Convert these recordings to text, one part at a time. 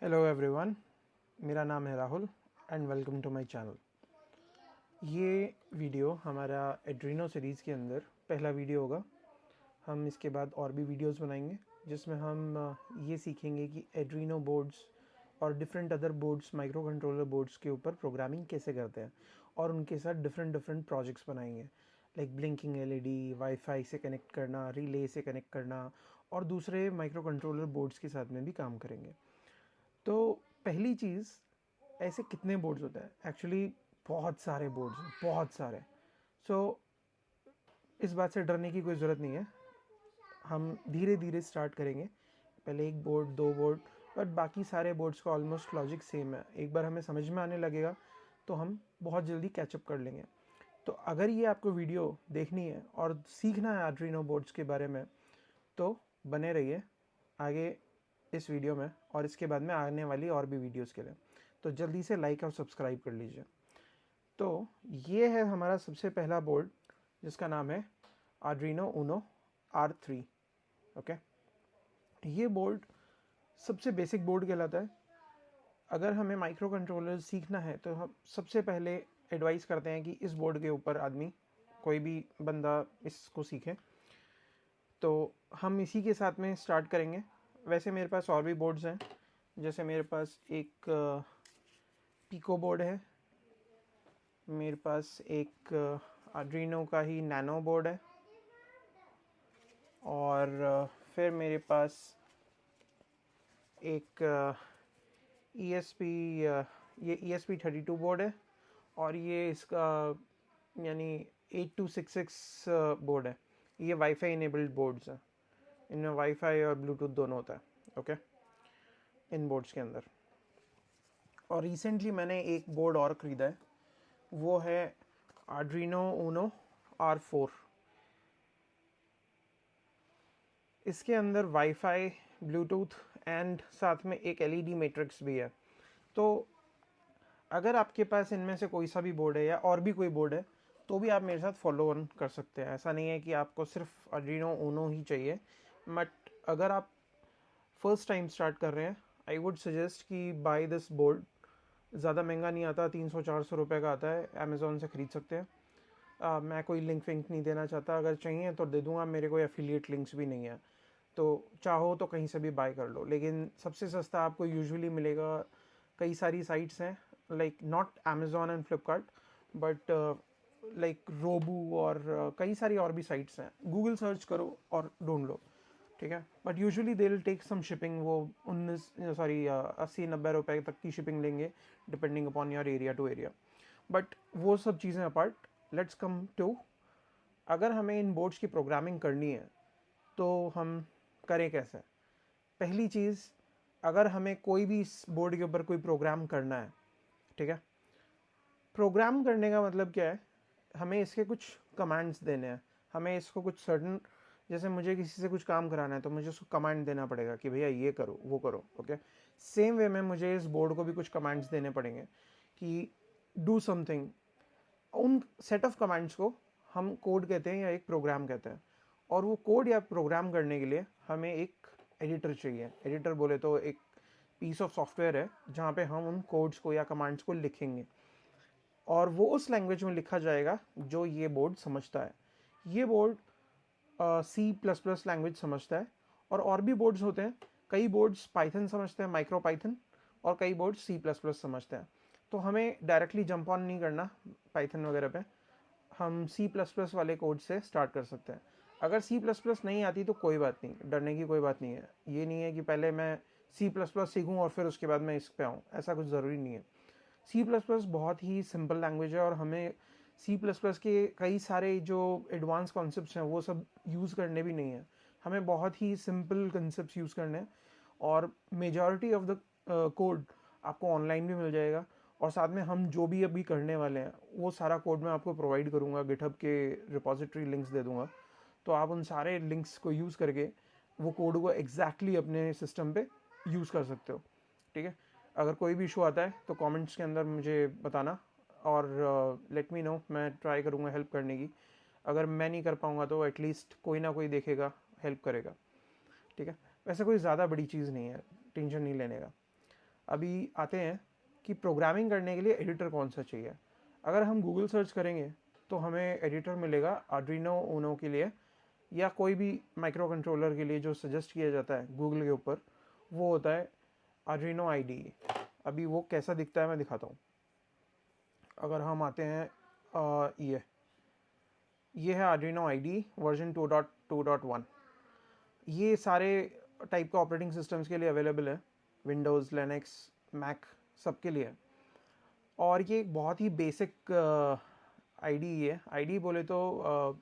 Hello everyone, मेरा नाम है Rahul and welcome to my channel. ये वीडियो हमारा एड्रीनो सीरीज़ के अंदर पहला वीडियो होगा। हम इसके बाद और भी वीडियोस बनाएंगे जिसमें हम ये सीखेंगे कि एड्रीनो बोर्ड्स और different other boards, micro controller boards के ऊपर प्रोग्रामिंग कैसे करते हैं और उनके साथ डिफरेंट प्रोजेक्ट्स बनाएंगे, लाइक ब्लिंकिंग एलईडी, वाईफाई से कनेक्ट करना, रिले से कनेक्ट करना और दूसरे माइक्रो कंट्रोलर बोर्ड्स के साथ में भी काम करेंगे। तो पहली चीज़, ऐसे कितने बोर्ड्स होते हैं? एक्चुअली बहुत सारे बोर्ड्स हैं, बहुत सारे। सो इस बात से डरने की कोई ज़रूरत नहीं है। हम धीरे धीरे स्टार्ट करेंगे, पहले एक बोर्ड, दो बोर्ड, बट बाकी सारे बोर्ड्स का ऑलमोस्ट लॉजिक सेम है। एक बार हमें समझ में आने लगेगा तो हम बहुत जल्दी कैचअप कर लेंगे। तो अगर ये आपको वीडियो देखनी है और सीखना है आर्डुइनो बोर्ड्स के बारे में, तो बने रहिए आगे इस वीडियो में और इसके बाद में आने वाली और भी वीडियोस के लिए। तो जल्दी से लाइक और सब्सक्राइब कर लीजिए। तो ये है हमारा सबसे पहला बोर्ड जिसका नाम है आर्डुइनो ऊनो R3। ओके, ये बोर्ड सबसे बेसिक बोर्ड कहलाता है। अगर हमें माइक्रो कंट्रोलर सीखना है तो हम सबसे पहले एडवाइस करते हैं कि इस बोर्ड के ऊपर आदमी, कोई भी बंदा इसको सीखे। तो हम इसी के साथ में स्टार्ट करेंगे। वैसे मेरे पास और भी बोर्ड्स हैं, जैसे मेरे पास एक पिको बोर्ड है, मेरे पास एक आर्डुइनो का ही नैनो बोर्ड है, और फिर मेरे पास एक ESP, ये ESP32 बोर्ड है, और ये इसका यानी 8266 बोर्ड है। ये वाईफाई इनेबल्ड बोर्ड्स हैं, इनमें वाईफाई और ब्लूटूथ दोनों होता है। ओके, इन बोर्ड्स के अंदर। और रिसेंटली मैंने एक बोर्ड और ख़रीदा है, वो है आर्डुइनो ऊनो R4। इसके अंदर वाईफाई, ब्लूटूथ एंड साथ में एक LED मैट्रिक्स भी है। तो अगर आपके पास इनमें से कोई सा भी बोर्ड है या और भी कोई बोर्ड है तो भी आप मेरे साथ फॉलो ऑन कर सकते हैं। ऐसा नहीं है कि आपको सिर्फ आर्डुइनो ऊनो ही चाहिए। बट अगर आप फर्स्ट टाइम स्टार्ट कर रहे हैं, आई वुड सजेस्ट कि बाय दिस बोर्ड। ज़्यादा महंगा नहीं आता, 300-400 रुपये का आता है, अमेज़ोन से ख़रीद सकते हैं। मैं कोई लिंक विंक नहीं देना चाहता, अगर चाहिए तो दे दूँगा, मेरे कोई एफिलिएट लिंक्स भी नहीं है। तो चाहो तो कहीं से भी बाय कर लो, लेकिन सबसे सस्ता आपको यूजुअली मिलेगा, कई सारी साइट्स हैं, like not Amazon and Flipkart, but like Robu और कई सारी और भी साइट्स हैं। गूगल सर्च करो और ढूंढ लो, ठीक है। But usually they will take some shipping, वो 80-90 रुपए तक की शिपिंग लेंगे, depending upon your area to area. But वो सब चीज़ें अपार्ट, लेट्स कम टू, अगर हमें इन बोर्ड्स की प्रोग्रामिंग करनी है तो हम करें कैसे। पहली चीज़, अगर हमें कोई भी इस बोर्ड के ऊपर कोई प्रोग्राम करना है, ठीक है, प्रोग्राम करने का मतलब क्या है, हमें इसके कुछ कमांड्स देने हैं। हमें इसको कुछ सर्टन, जैसे मुझे किसी से कुछ काम कराना है तो मुझे उसको कमांड देना पड़ेगा कि भैया ये करो, वो करो। ओके, सेम वे में मुझे इस बोर्ड को भी कुछ कमांड्स देने पड़ेंगे कि डू समथिंग। उन सेट ऑफ कमांड्स को हम कोड कहते हैं या एक प्रोग्राम कहते हैं। और वो कोड या प्रोग्राम करने के लिए हमें एक एडिटर चाहिए। एडिटर बोले तो एक पीस ऑफ सॉफ्टवेयर है जहाँ पे हम उन कोड्स को या कमांड्स को लिखेंगे, और वो उस लैंग्वेज में लिखा जाएगा जो ये बोर्ड समझता है। ये बोर्ड C++ लैंग्वेज समझता है, और भी बोर्ड्स होते हैं। कई बोर्ड्स पाइथन समझते हैं, माइक्रो पाइथन, और कई बोर्ड्स C++ समझते हैं। तो हमें डायरेक्टली जंप ऑन नहीं करना पाइथन वगैरह पे, हम C++ वाले कोड से स्टार्ट कर सकते हैं। अगर C++ नहीं आती तो कोई बात नहीं, डरने की कोई बात नहीं है। ये नहीं है कि पहले मैं C++ सीखूँ और फिर उसके बाद मैं इस पे आऊँ, ऐसा कुछ ज़रूरी नहीं है। C++ बहुत ही सिंपल लैंग्वेज है, और हमें C++ के कई सारे जो एडवांस कॉन्सेप्ट्स हैं वो सब यूज़ करने भी नहीं है। हमें बहुत ही सिंपल कॉन्सेप्ट्स यूज़ करने हैं, और मेजॉरिटी ऑफ द कोड आपको ऑनलाइन भी मिल जाएगा। और साथ में हम जो भी अभी करने वाले हैं वो सारा कोड मैं आपको प्रोवाइड करूँगा, गिटहब के रिपोजिटरी लिंक्स दे दूँगा। तो आप उन सारे लिंक्स को यूज़ करके वो कोड को एग्जैक्टली अपने सिस्टम पे यूज़ कर सकते हो, ठीक है। अगर कोई भी इशू आता है तो कमेंट्स के अंदर मुझे बताना, और लेट मी नो, मैं ट्राई करूँगा हेल्प करने की। अगर मैं नहीं कर पाऊँगा तो एटलीस्ट कोई ना कोई देखेगा, हेल्प करेगा, ठीक है। वैसे कोई ज़्यादा बड़ी चीज़ नहीं है, टेंशन नहीं लेने का। अभी आते हैं कि प्रोग्रामिंग करने के लिए एडिटर कौन सा चाहिए। अगर हम गूगल सर्च करेंगे तो हमें एडिटर मिलेगा आर्डिनो ऊनो के लिए या कोई भी माइक्रो कंट्रोलर के लिए जो सजेस्ट किया जाता है गूगल के ऊपर, वो होता है आर्डिनो IDE। अभी वो कैसा दिखता है मैं दिखाता हूँ। अगर हम आते हैं ये है आर्डिनो IDE वर्जन 2.2.1। ये सारे टाइप का ऑपरेटिंग सिस्टम्स के लिए अवेलेबल है, विंडोज़, लिनक्स, मैक, सब के लिए। और ये एक बहुत ही बेसिक IDE है। IDE बोले तो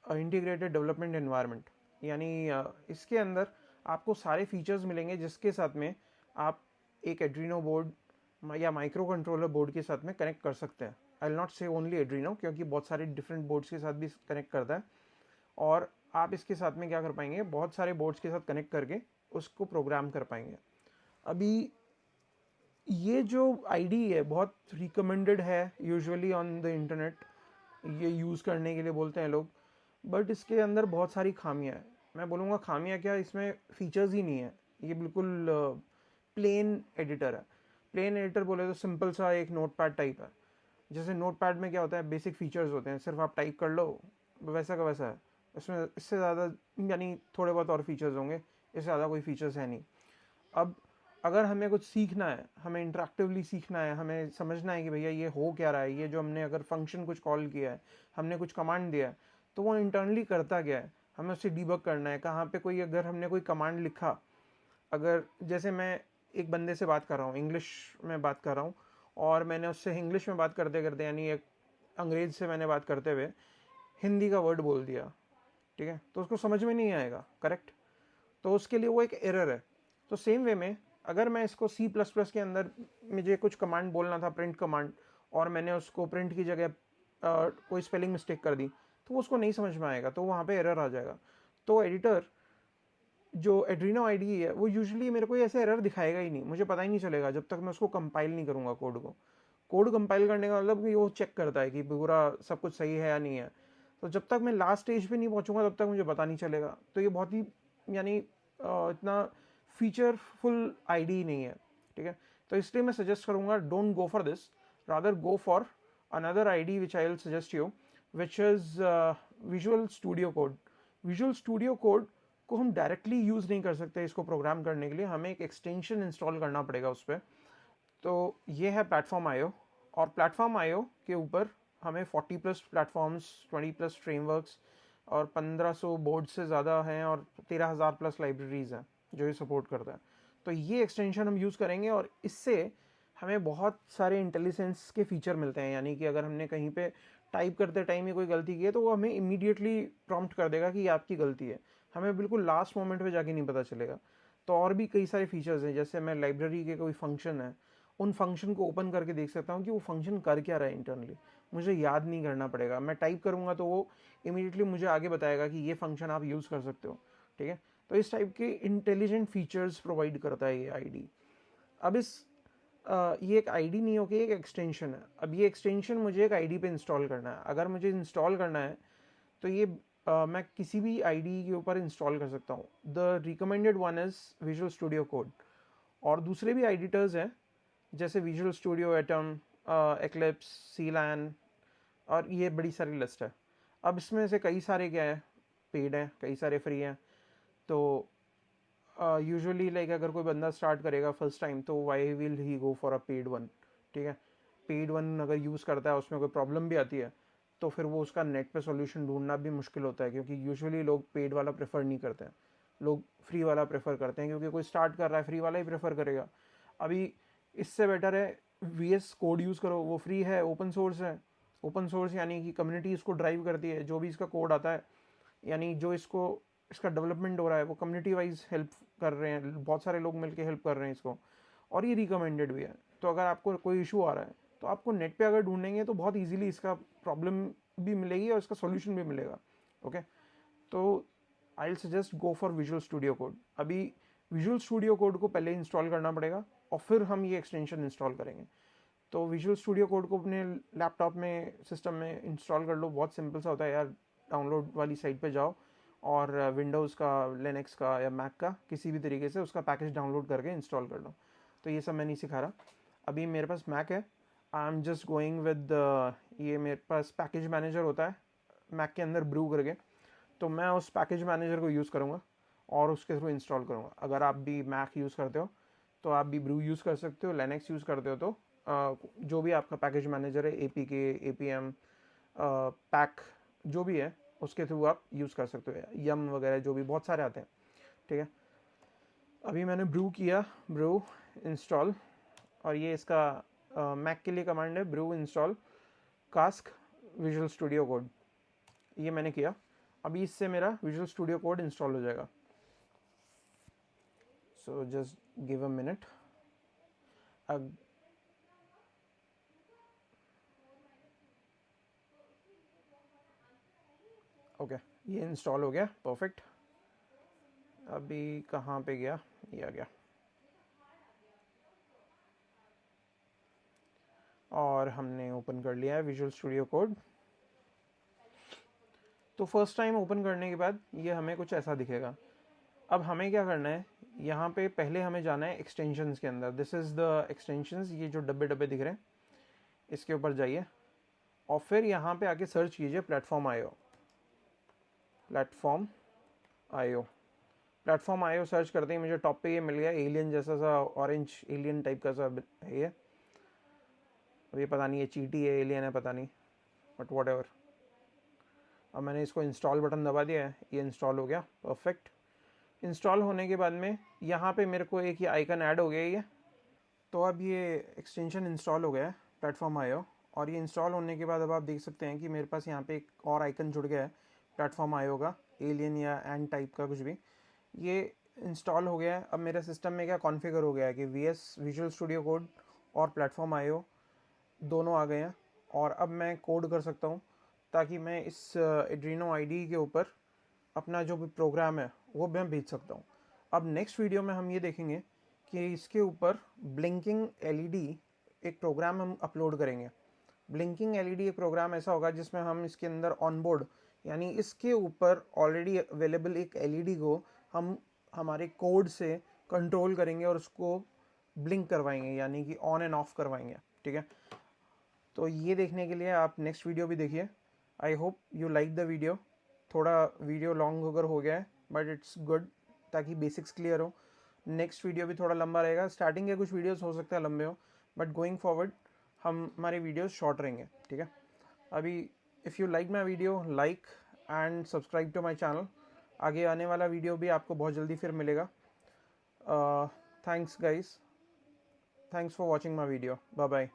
इंटीग्रेटेड डेवलपमेंट एनवायरनमेंट, यानी इसके अंदर आपको सारे फीचर्स मिलेंगे जिसके साथ में आप एक एड्रीनो बोर्ड या माइक्रो कंट्रोलर बोर्ड के साथ में कनेक्ट कर सकते हैं। आई विल नॉट से ओनली एड्रीनो, क्योंकि बहुत सारे डिफरेंट बोर्ड्स के साथ भी कनेक्ट करता है। और आप इसके साथ में क्या कर पाएंगे, बहुत सारे बोर्ड्स के साथ कनेक्ट करके उसको प्रोग्राम कर पाएंगे। अभी ये जो IDE है बहुत रिकमेंडेड है यूजुअली ऑन द इंटरनेट, ये यूज़ करने के लिए बोलते हैं लोग, बट इसके अंदर बहुत सारी खामियां हैं। मैं बोलूँगा खामियां क्या, इसमें फीचर्स ही नहीं है। ये बिल्कुल प्लेन एडिटर है। प्लेन एडिटर बोले तो सिंपल सा एक नोटपैड टाइप है। जैसे नोटपैड में क्या होता है, बेसिक फीचर्स होते हैं, सिर्फ आप टाइप कर लो, वैसा का वैसा है। इसमें इससे ज़्यादा यानी थोड़े बहुत और फीचर्स होंगे, इससे ज़्यादा कोई फीचर्स है नहीं। अब अगर हमें कुछ सीखना है, हमें इंटरेक्टिवली सीखना है, हमें समझना है कि भैया ये हो क्या रहा है, ये जो हमने अगर फंक्शन कुछ कॉल किया है, हमने कुछ कमांड दिया है, तो वो इंटरनली करता क्या है, हमें उससे डीबग करना है। कहाँ पे कोई अगर हमने कोई कमांड लिखा, अगर जैसे मैं एक बंदे से बात कर रहा हूँ, इंग्लिश में बात कर रहा हूँ, और मैंने उससे इंग्लिश में बात करते करते, यानी एक अंग्रेज से मैंने बात करते हुए हिंदी का वर्ड बोल दिया, ठीक है, तो उसको समझ में नहीं आएगा, करेक्ट। तो उसके लिए वो एक एरर है। तो सेम वे में अगर मैं इसको C++ के अंदर मुझे कुछ कमांड बोलना था, प्रिंट कमांड, और मैंने उसको प्रिंट की जगह कोई स्पेलिंग मिस्टेक कर दी, तो वो उसको नहीं समझ में आएगा, तो वहाँ पे एरर आ जाएगा। तो एडिटर जो एड्रीनो IDE है वो यूजुअली मेरे को ऐसे एरर दिखाएगा ही नहीं, मुझे पता ही नहीं चलेगा जब तक मैं उसको कंपाइल नहीं करूँगा कोड को। कोड कंपाइल करने का मतलब कि वो चेक करता है कि पूरा सब कुछ सही है या नहीं है। तो जब तक मैं लास्ट स्टेज पे नहीं पहुंचूंगा तब तक मुझे पता नहीं चलेगा। तो ये बहुत ही यानी इतना फीचरफुल IDE नहीं है, ठीक है। तो इसलिए मैं सजेस्ट करूंगा, don't go for this, rather go for another IDE which I will suggest you, which is visual studio code. Visual studio code को हम डायरेक्टली यूज़ नहीं कर सकते इसको प्रोग्राम करने के लिए, हमें एक एक्सटेंशन इंस्टॉल करना पड़ेगा उस पर। तो ये है प्लेटफॉर्म IO, और प्लेटफॉर्म IO के ऊपर हमें 40+ प्लेटफॉर्म्स, 20+ फ्रेमवर्क्स और 1500 बोर्ड से ज़्यादा हैं और 13,000+ लाइब्रेरीज़ हैं जो ये सपोर्ट करता है। तो ये एक्सटेंशन हम यूज़ करेंगे और इससे हमें बहुत सारे इंटेलिजेंस के फीचर मिलते हैं। यानी कि अगर हमने कहीं पे टाइप करते टाइम ही कोई गलती की है तो वो हमें इमीडिएटली प्रॉम्प्ट कर देगा कि ये आपकी गलती है, हमें बिल्कुल लास्ट मोमेंट पे जाके नहीं पता चलेगा। तो और भी कई सारे फीचर्स हैं, जैसे मैं लाइब्रेरी के कोई फंक्शन है, उन फंक्शन को ओपन करके देख सकता हूँ कि वो फंक्शन कर क्या रहा है इंटरनली, मुझे याद नहीं करना पड़ेगा। मैं टाइप करूँगा तो वो इमीडिएटली मुझे आगे बताएगा कि ये फंक्शन आप यूज़ कर सकते हो, ठीक है। तो इस टाइप के इंटेलिजेंट फीचर्स प्रोवाइड करता है ये IDE। अब ये एक IDE नहीं होकर एक एक्सटेंशन है। अब ये एक्सटेंशन मुझे एक IDE पे इंस्टॉल करना है। अगर मुझे इंस्टॉल करना है तो ये मैं किसी भी IDE के ऊपर इंस्टॉल कर सकता हूँ। The recommended one is visual studio code, और दूसरे भी एडिटर्स हैं जैसे विजुअल स्टूडियो एटम, एक्लिप्स, सीलैन, और ये बड़ी सारी लिस्ट है। अब इसमें से कई सारे क्या है, पेड हैं, कई सारे फ्री हैं। तो यूजुअली लाइक अगर कोई बंदा स्टार्ट करेगा फर्स्ट टाइम तो why will he go for a paid one, ठीक है। पेड वन अगर यूज़ करता है उसमें कोई प्रॉब्लम भी आती है तो फिर वो उसका नेट पे सॉल्यूशन ढूंढना भी मुश्किल होता है, क्योंकि यूजुअली लोग पेड वाला प्रेफर नहीं करते हैं, लोग फ्री वाला प्रेफर करते हैं, क्योंकि कोई स्टार्ट कर रहा है फ्री वाला ही प्रेफर करेगा। अभी इससे बेटर है VS कोड यूज़ करो, वो फ्री है, ओपन सोर्स है। ओपन सोर्स यानी कि कम्युनिटी इसको ड्राइव करती है, जो भी इसका कोड आता है, यानी जो इसका डेवलपमेंट हो रहा है वो कम्युनिटी वाइज हेल्प कर रहे हैं, बहुत सारे लोग मिलकर हेल्प कर रहे हैं इसको, और ये रिकमेंडेड भी है। तो अगर आपको कोई इशू आ रहा है तो आपको नेट पे अगर ढूंढेंगे तो बहुत इजीली इसका प्रॉब्लम भी मिलेगी और इसका सॉल्यूशन भी मिलेगा, ओके। तो I will suggest go for visual studio code. अभी विजुअल स्टूडियो कोड को पहले इंस्टॉल करना पड़ेगा और फिर हम ये एक्सटेंशन इंस्टॉल करेंगे। तो विजुअल स्टूडियो कोड को अपने लैपटॉप में, सिस्टम में इंस्टॉल कर लो, बहुत सिंपल सा होता है यार। डाउनलोड वाली साइट पे जाओ और विंडोज़ का, लिनक्स का या मैक का किसी भी तरीके से उसका पैकेज डाउनलोड करके इंस्टॉल कर लो। तो ये सब मैं नहीं सिखा रहा। अभी मेरे पास मैक है, I am just going with ये मेरे पास पैकेज मैनेजर होता है मैक के अंदर ब्रू करके, तो मैं उस पैकेज मैनेजर को यूज़ करूँगा और उसके थ्रू इंस्टॉल करूँगा। अगर आप भी मैक यूज़ करते हो तो आप भी ब्रू यूज़ कर सकते हो, लिनक्स यूज़ करते हो तो जो भी आपका पैकेज मैनेजर है, APK, APM, पैक जो भी है उसके थ्रू आप यूज़ कर सकते हो, यम वगैरह जो भी बहुत सारे आते हैं, ठीक है। अभी मैंने ब्रू किया, ब्रू इंस्टॉल, और ये इसका मैक के लिए कमांड है, brew install cask visual studio code, ये मैंने किया। अभी इससे मेरा विजुअल स्टूडियो कोड इंस्टॉल हो जाएगा। So just give a minute. Okay, ये इंस्टॉल हो गया, परफेक्ट। अभी कहाँ पे गया, ये आ गया, और हमने ओपन कर लिया है विजुअल स्टूडियो कोड। तो फर्स्ट टाइम ओपन करने के बाद ये हमें कुछ ऐसा दिखेगा। अब हमें क्या करना है, यहाँ पे पहले हमें जाना है एक्सटेंशंस के अंदर। दिस इज़ द एक्सटेंशंस, ये जो डब्बे डब्बे दिख रहे हैं इसके ऊपर जाइए और फिर यहाँ पे आके सर्च कीजिए platform IO. Platform IO, platform IO search करते ही मुझे टॉप पे ये मिल गया, एलियन जैसा सा, ऑरेंज एलियन टाइप का सा है ये। अब ये पता नहीं ये चीटी है, एलियन है, पता नहीं, बट वॉट एवर। अब मैंने इसको इंस्टॉल बटन दबा दिया है, ये इंस्टॉल हो गया, परफेक्ट। इंस्टॉल होने के बाद में यहाँ पे मेरे को एक ये आइकन ऐड हो गया ये। तो अब ये एक्सटेंशन इंस्टॉल हो गया है प्लेटफॉर्म आईओ, और ये इंस्टॉल होने के बाद अब आप देख सकते हैं कि मेरे पास यहाँ पे एक और आइकन जुड़ गया है प्लेटफॉर्म आईओ का, एलियन या एंड टाइप का कुछ भी। ये इंस्टॉल हो गया है। अब मेरे सिस्टम में क्या कॉन्फ़िगर हो गया है कि VS विजुअल स्टूडियो कोड और प्लेटफॉर्म आईओ दोनों आ गए हैं, और अब मैं कोड कर सकता हूँ ताकि मैं इस एड्रीनो IDE के ऊपर अपना जो भी प्रोग्राम है वो मैं भेज सकता हूँ। अब नेक्स्ट वीडियो में हम ये देखेंगे कि इसके ऊपर ब्लिंकिंग LED एक प्रोग्राम हम अपलोड करेंगे। ब्लिंकिंग LED एक प्रोग्राम ऐसा होगा जिसमें हम इसके अंदर ऑनबोर्ड, यानी इसके ऊपर ऑलरेडी अवेलेबल एक LED को हम हमारे कोड से कंट्रोल करेंगे और उसको ब्लिंक करवाएंगे, यानी कि ऑन एंड ऑफ करवाएंगे, ठीक है। तो ये देखने के लिए आप नेक्स्ट वीडियो भी देखिए। I hope you like the video. थोड़ा वीडियो लॉन्ग होकर हो गया है, बट इट्स गुड ताकि बेसिक्स क्लियर हो। नेक्स्ट वीडियो भी थोड़ा लंबा रहेगा, स्टार्टिंग के कुछ वीडियोस हो सकता है लंबे हो, बट गोइंग फॉरवर्ड हमारे वीडियोस शॉर्ट रहेंगे, ठीक है। अभी if you like my video, like and subscribe to my channel. आगे आने वाला वीडियो भी आपको बहुत जल्दी फिर मिलेगा। Thanks guys, thanks for watching my video, bye bye.